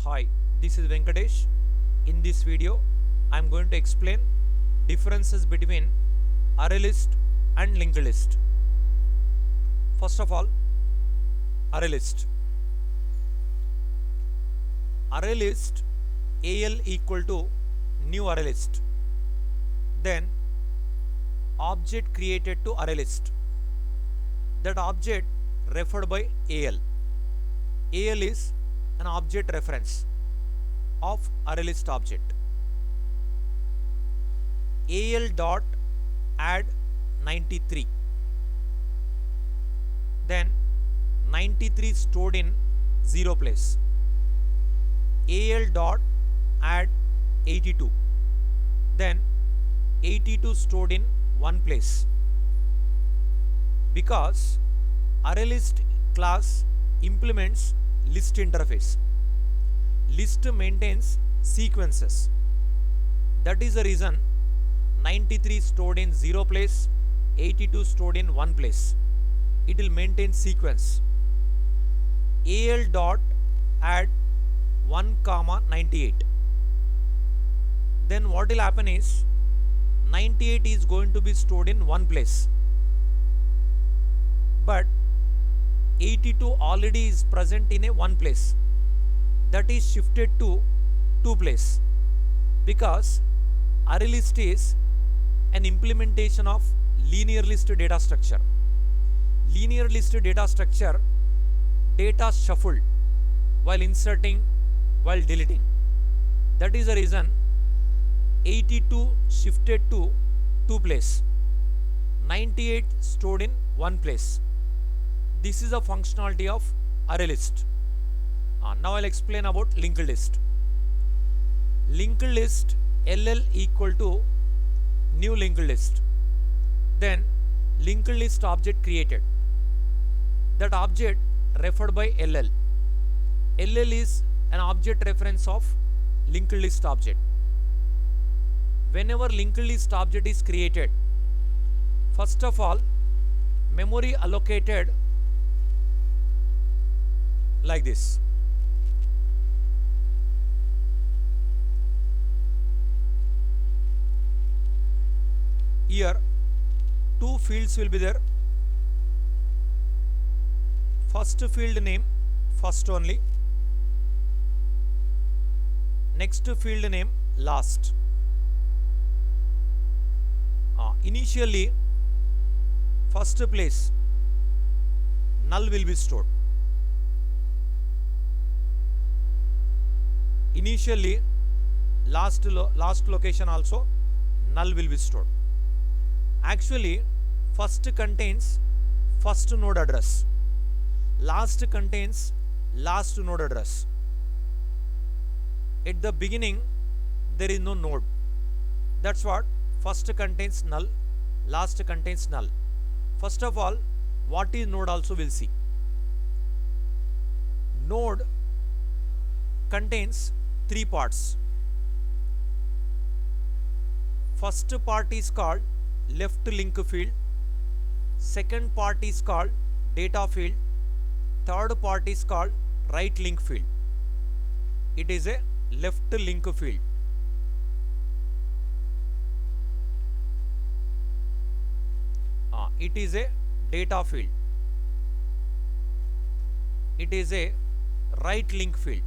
Hi, this is Venkatesh. In this video, I am going to explain differences between array list and linked list. First of all, array list. Array list AL equal to new array list. Then object created to array list. That object referred by AL. AL is an object reference of array list object. AL dot add 93. Then 93 stored in 0 place. AL dot add 82. Then 82 stored in 1 place. Because array list class implements list interface. List maintains sequences. That is the reason 93 stored in 0 place, 82 stored in 1 place. It will maintain sequence. AL dot add 1 comma 98. Then what will happen is 98 is going to be stored in 1 place. But 82 already is present in a 1 place. That is shifted to 2 place. Because array list is an implementation of linear list data structure. Linear list data structure, data shuffled while inserting, while deleting. That is the reason 82 shifted to 2 place. 98 stored in 1 place. This is a functionality of array list. Now I'll explain about linked list. Linked list LL equal to new linked list. Then linked list object created. That object referred by LL. LL is an object reference of linked list object. Whenever linked list object is created, first of all, memory allocated like this. Here, two fields will be there. First field name, first only. Next field name, last. Initially, first place, null will be stored. Initially, last location also, null will be stored. Actually, first contains first node address. Last contains last node address. At the beginning, there is no node. That's what first contains null, last contains null. First of all, what is node also we'll see. Node contains 3 parts. First part is called left link field. Second part is called data field. Third part is called right link field. It is a left link field. It is a data field. It is a right link field.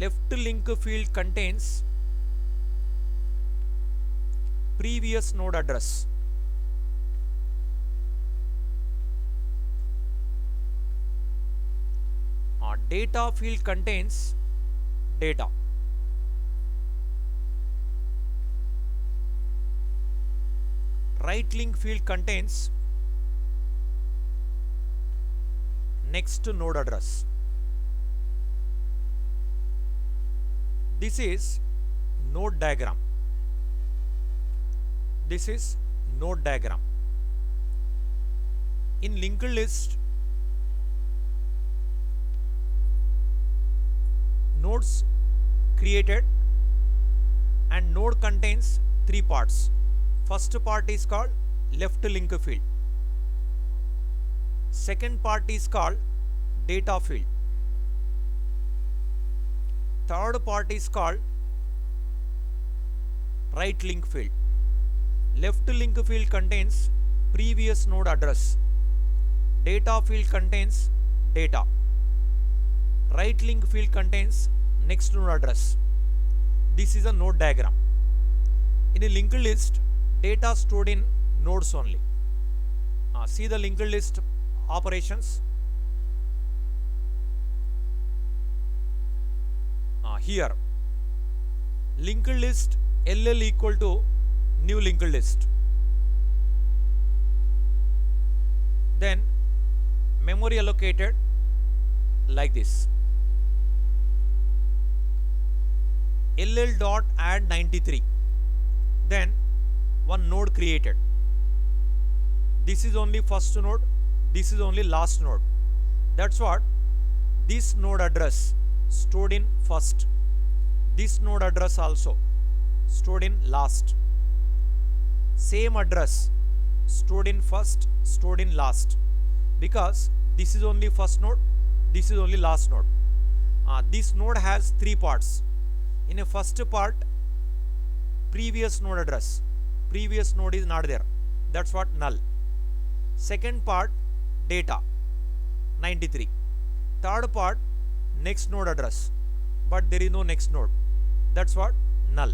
Left link field contains previous node address. Data field contains data. Right link field contains next node address. This is node diagram. This is node diagram. In linked list, nodes created and node contains 3 parts. First part is called left link field. Second part is called data field. Third part is called right link field. Left link field contains previous node address. Data field contains data. Right link field contains next node address. This is a node diagram. In a linked list, data stored in nodes only. See the linked list operations. Here, linked list LL equal to new linked list. Then memory allocated like this. LL dot add 93. Then one node created. This is only first node. This is only last node. That's what this node address stored in first. This node address also stored in last. Same address stored in first, stored in last. Because this is only first node, this is only last node. This node has three parts. In a first part, previous node address. Previous node is not there. That's what null. Second part, data 93. Third part, next node address. But there is no next node. That's what null.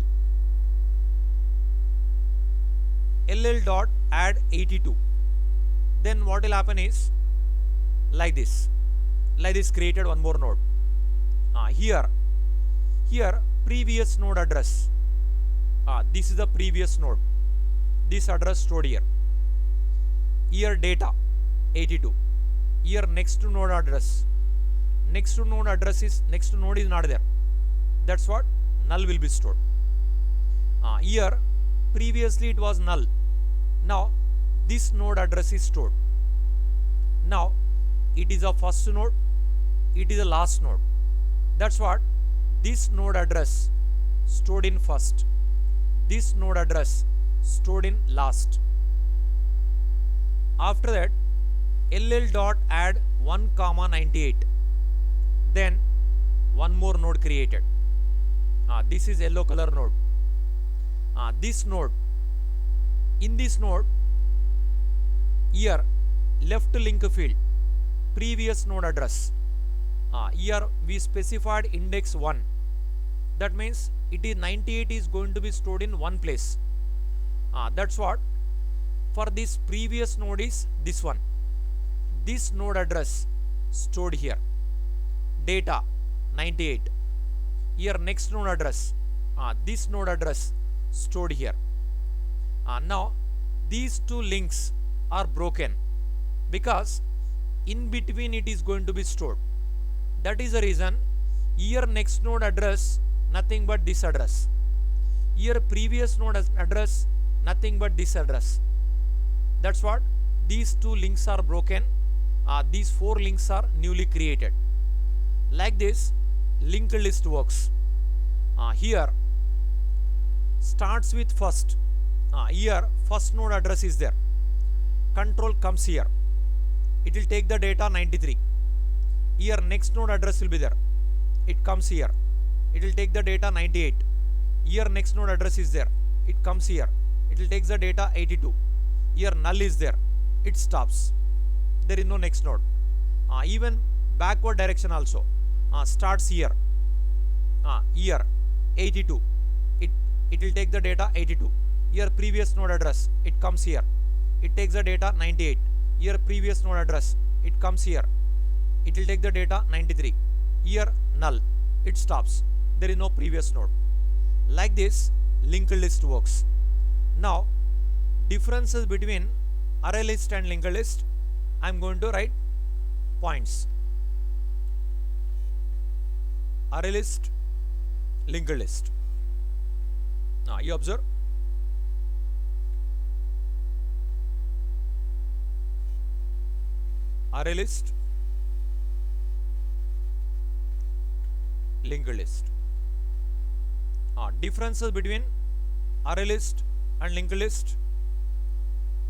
LL dot add 82. Then what will happen is like this. Like this created one more node. Here previous node address. This is the previous node. This address stored here. Here data 82. Here next node address. Next node address is next node is not there. That's what null will be stored. Here previously it was null. Now this node address is stored. Now it is a first node. It is a last node. That's what this node address stored in first. This node address stored in last. After that, LL dot add 1 comma 98. Then one more node created. This is yellow color node. This node, in this node, here left link field, previous node address. Here we specified index 1. That means it is 98 is going to be stored in one place. That's what for this previous node is this one. This node address stored here. Data 98. Here next node address. This node address stored here. Now these two links are broken because in between it is going to be stored. That is the reason here next node address nothing but this address. Here previous node address nothing but this address. That's what these two links are broken. These four links are newly created. Like this linked list works. Here starts with first. Here first node address is there. Control comes here. It will take the data 93. Here next node address will be there. It comes here. It will take the data 98. Here next node address is there. It comes here. It will take the data 82. Here null is there. It stops. There is no next node. Even backward direction also starts here. Here 82. It will take the data 82. Here previous node address. It comes here. It takes the data 98. Here previous node address. It comes here. It will take the data 93. Here null. It stops. There is no previous node. Like this linked list works. Now differences between array list and linked list, I am going to write points. Array list, linked list. Now you observe. Array list, linked list. Differences between array list and linked list,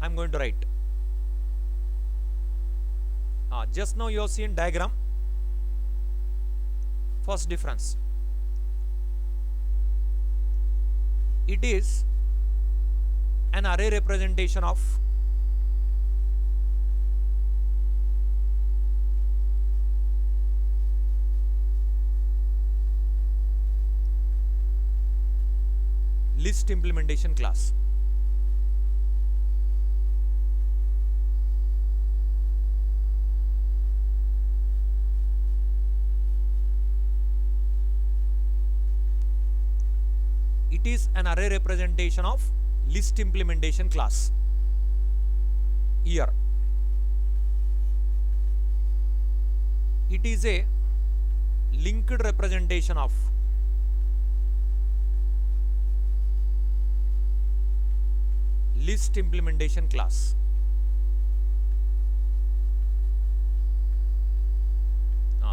I am going to write. Just now you have seen diagram. First difference, it is an array representation of list implementation class. It is an array representation of list implementation class. Here it is a linked representation of list implementation class.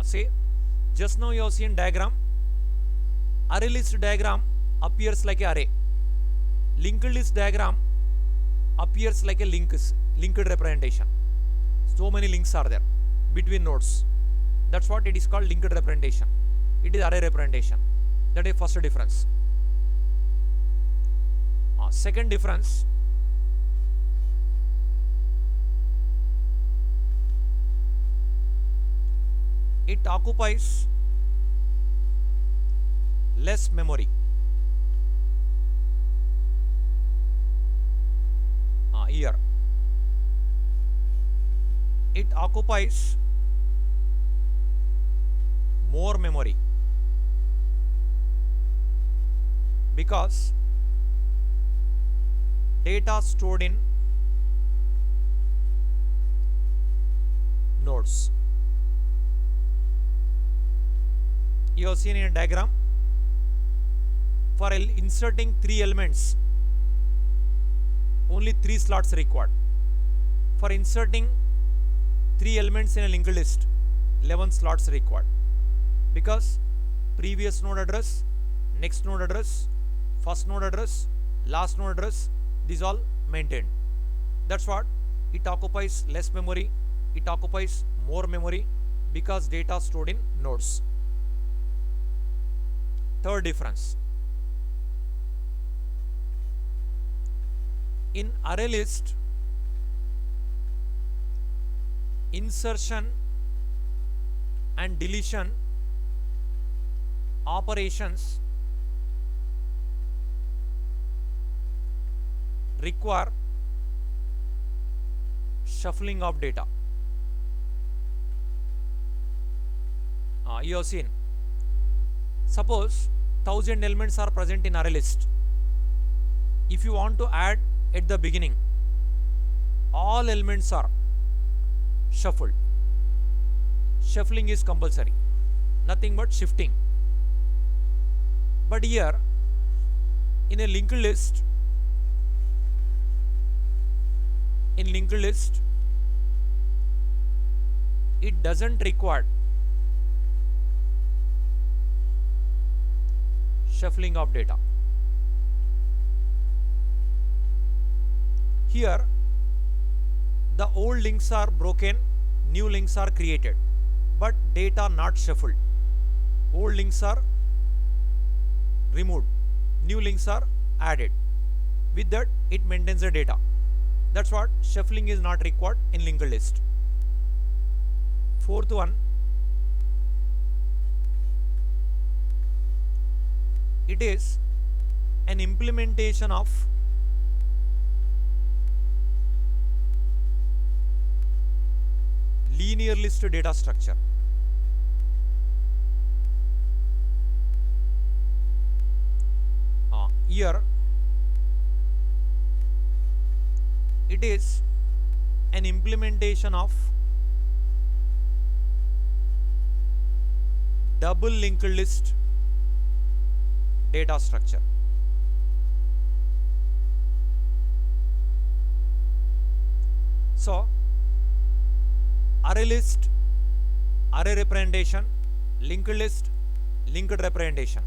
Say, just now you have seen diagram. Array list diagram appears like a array. Linked list diagram appears like a linked representation. So many links are there between nodes. That's what it is called, linked representation. It is array representation. That is first difference. Second difference, it occupies less memory. Here it occupies more memory because data stored in nodes. You have seen in a diagram, for inserting 3 elements only 3 slots required. For inserting 3 elements in a linked list 11 slots required, because previous node address, next node address, first node address, last node address, these all maintained. That's what it occupies less memory, it occupies more memory because data stored in nodes. Third difference, in array list, insertion and deletion operations require shuffling of data. You have seen, suppose 1000 elements are present in array list. If you want to add at the beginning, all elements are shuffled. Shuffling is compulsory, nothing but shifting. But here in a linked list, it doesn't require shuffling of data. Here the old links are broken, new links are created, but data not shuffled. Old links are removed, new links are added. With that, it maintains the data. That's what shuffling is not required in linked list. Fourth one, it is an implementation of linear list data structure. Here it is an implementation of double linked list data structure. So array list, array representation, linked list, linked representation,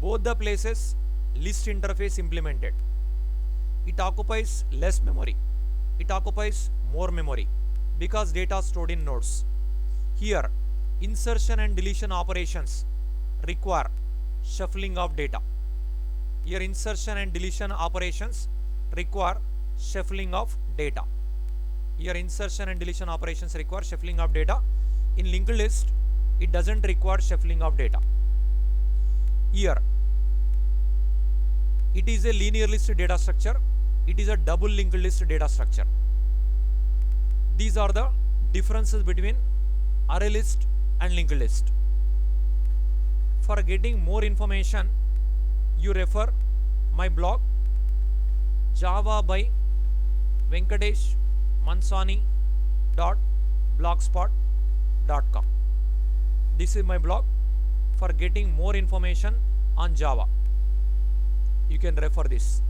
both the places list interface implemented. It occupies less memory, it occupies more memory because data stored in nodes. Here insertion and deletion operations require shuffling of data. Here insertion and deletion operations require shuffling of data. Here insertion and deletion operations require shuffling of data. In linked list, it doesn't require shuffling of data. Here, it is a linear list data structure. It is a double linked list data structure. These are the differences between array list and linked list. For getting more information, you refer my blog Java by Venkatesh Mansani.blogspot.com. This is my blog. For getting more information on Java, you can refer this.